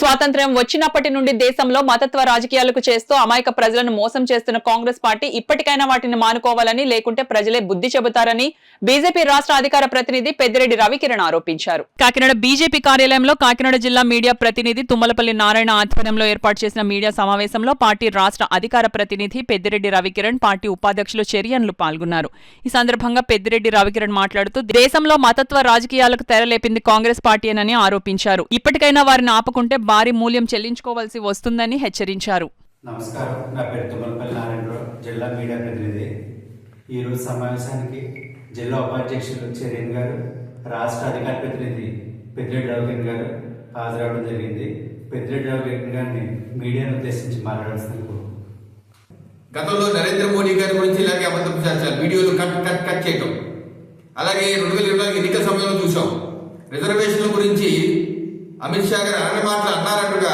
స్వాతంత్ర్యం వచ్చినప్పటి నుండి దేశంలో మతత్వ రాజకీయాలకు చేస్తూ అమాయక ప్రజలను మోసం చేస్తున్న కాంగ్రెస్ పార్టీ ఇప్పటికైనా వాటిని మానుకోవాలని, లేకుంటే ప్రజలే బుద్ధి చెబుతారని బీజేపీ రాష్ట్ర అధికార ప్రతినిధి పెద్దిరెడ్డి రవికిరణ్ ఆరోపించారు. కాకినాడ బీజేపీ కార్యాలయంలో కాకినాడ జిల్లా మీడియా ప్రతినిధి తుమ్మలపల్లి నారాయణ ఆధ్వర్యంలో ఏర్పాటు చేసిన మీడియా సమావేశంలో పార్టీ రాష్ట్ర అధికార ప్రతినిధి పెద్దిరెడ్డి రవికిరణ్, పార్టీ ఉపాధ్యక్షులు చెరియన్లు పాల్గొన్నారు. ఈ సందర్భంగా పెద్దిరెడ్డి రవికిరణ్ మాట్లాడుతూ దేశంలో మతత్వ రాజకీయాలకు తెరలేపింది కాంగ్రెస్ పార్టీనని ఆరోపించారు. ఇప్పటికైనా వారిని ఆపుకుంటే భారీ మూల్యం చెల్లించుకోవాల్సి వస్తుందని హెచ్చరించారు. నమస్కారం, నా పేరు తుమ్మలపల్లి నారాయణరావు, జిల్లా మీడియా ప్రతినిధి. ఈరోజు సమావేశానికి జిల్లా ఉపాధ్యక్షులు చెరియన్ గారు, రాష్ట్ర అధికార ప్రతినిధి పెద్దిరెడ్డి రవికిరణ్ గారు హాజరవడం జరిగింది. పెద్దిరెడ్డి రవికిరణ్ గారిని మీడియాను ఉద్దేశించి మాట్లాడాల్సింది. గతంలో నరేంద్ర మోడీ గారి గురించి ఇలాగే అబద్ధం ప్రచారాలు, వీడియోలు కట్ చేయటం, అలాగే 2024 ఎన్నికల సమయంలో చూసాం. రిజర్వేషన్ల గురించి అమిత్ షా గారు అన్న మాటలు అన్నారట్టుగా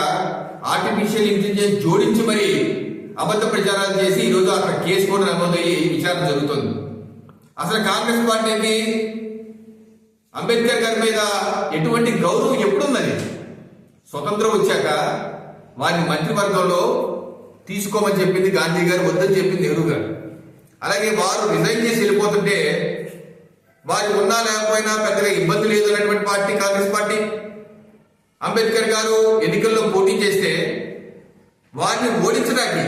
ఆర్టిఫిషియల్ ఇంటెలిజెన్స్ జోడించి మరి అబద్ధ ప్రచారాలు చేసి ఈరోజు అక్కడ కేసు కూడా నమోదయ్యి విచారణ జరుగుతుంది. అసలు కాంగ్రెస్ పార్టీకి అంబేద్కర్ గారి మీద ఎటువంటి గౌరవం ఎప్పుడున్నది? స్వతంత్రం వచ్చాక వారిని మంత్రివర్గంలో తీసుకోమని చెప్పింది గాంధీ గారు, వద్దని చెప్పింది నెహ్రూ గారు. అలాగే వారు రిజైన్ చేసి వెళ్ళిపోతుంటే వారు ఉన్నా లేకపోయినా పెద్దగా ఇబ్బంది లేదు అనేటువంటి పార్టీ కాంగ్రెస్ పార్టీ. అంబేద్కర్ గారు ఎన్నికల్లో పోటీ చేస్తే వారిని ఓడించడానికి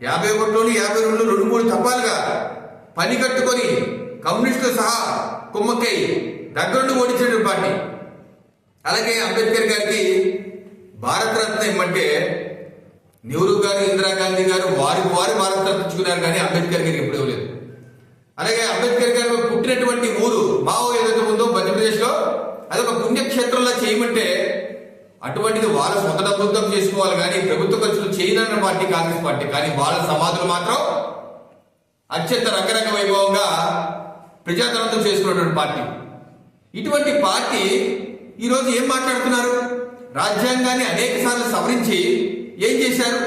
51లోని 52లో 2-3 తప్పాలుగా పని కట్టుకొని కమ్యూనిస్టులు సహా కుమ్మక్కై దగ్గరుండి ఓడించిన పార్టీ. అలాగే అంబేద్కర్ గారికి భారతరత్న ఇమ్మంటే నెహ్రూ గారు, ఇందిరాగాంధీ గారు వారికి భారతరత్న ఇచ్చుకున్నారు, కానీ అంబేద్కర్ గారికి ఎప్పుడు ఇవ్వలేదు. అలాగే అంబేద్కర్ గారు పుట్టినటువంటి ఊరు మావో ఏదైతే ఉందో మధ్యప్రదేశ్లో, అదొక పుణ్యక్షేత్రంలో చేయమంటే అటువంటిది వాళ్ళ సొంత డబ్బులతో చేసుకోవాలి, కానీ ప్రభుత్వ ఖర్చులు చేయనన్న పార్టీ కాంగ్రెస్ పార్టీ. కానీ వాళ్ళ సమాధులు మాత్రం అత్యంత రంగరంగ వైభవంగా ప్రజాధనంతో చేసుకున్నటువంటి పార్టీ. ఇటువంటి పార్టీ ఈరోజు ఏం మాట్లాడుతున్నారు? రాజ్యాంగాన్ని అనేక సార్లు సవరించి ఏం చేశారు?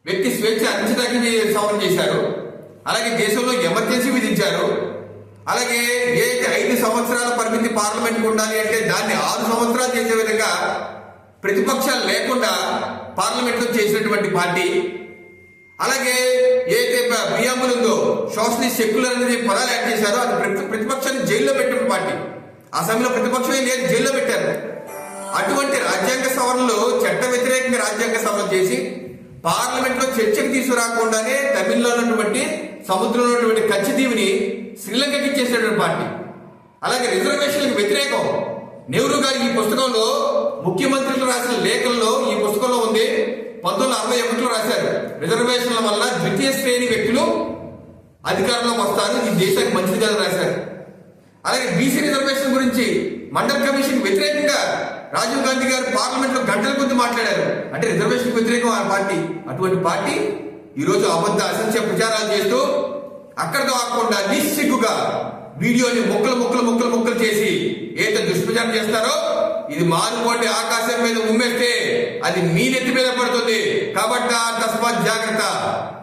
వ్యక్తి స్వేచ్ఛ అంచడానికి సవరణ చేశారు. అలాగే దేశంలో ఎమర్జెన్సీ విధించారు. అలాగే 5 సంవత్సరాల పరిమితి పార్లమెంట్కి ఉండాలి అంటే దాన్ని 6 సంవత్సరాలు చేసే విధంగా ప్రతిపక్షాలు లేకుండా పార్లమెంట్లో చేసినటువంటి పార్టీ. అలాగే ఏదైతే ప్రియాంబుల్ ఉందో సోషలిస్ట్ సెక్యులర్ అనేది పదాలు యాడ్ చేశారో అది ప్రతిపక్షాన్ని జైల్లో పెట్టిన పార్టీ. ఆ సమయంలో ప్రతిపక్షమే లేదు, జైల్లో పెట్టారు. అటువంటి రాజ్యాంగ సవరణలు చట్ట వ్యతిరేకంగా రాజ్యాంగ సవరణ చేసి పార్లమెంట్ లో చర్చకు తీసుకురాకుండానే తమిళలో ఉన్నటువంటి సముద్రంలో ఉన్నటువంటి కచ్చిదీవిని శ్రీలంకకి ఇచ్చేసినటువంటి పార్టీ. అలాగే రిజర్వేషన్లకు వ్యతిరేకం నెహ్రూ గారు ఈ పుస్తకంలో ముఖ్యమంత్రులు రాసిన లేఖల్లో ఈ పుస్తకంలో ఉంది. 1961లో రాశారు, రిజర్వేషన్ల వల్ల ద్వితీయ శ్రేణి వ్యక్తులు అధికారంలోకి వస్తారు, ఈ దేశానికి మంచిది కాదని రాశారు. అలాగే బీసీ రిజర్వేషన్ గురించి మండల్ కమిషన్ వ్యతిరేకంగా రాజీవ్ గాంధీ గారు పార్లమెంట్ లో గంటల కొద్ది మాట్లాడారు. అంటే రిజర్వేషన్ వ్యతిరేకం ఆ పార్టీ. అటువంటి పార్టీ ఈరోజు అబద్ధ అసత్య ప్రచారాలు చేస్తూ అక్కడితో ఆకుండా నిస్సిగ్గుగా వీడియోని ముక్కలు చేసి ఏదో దుష్ప్రచారం చేస్తారో ఇది మానుకోండి. ఆకాశం మీద ఉమ్మేస్తే అది మీ నెత్తి మీద పడుతుంది. కాబట్టి తస్మాత్ జాగ్రత్త.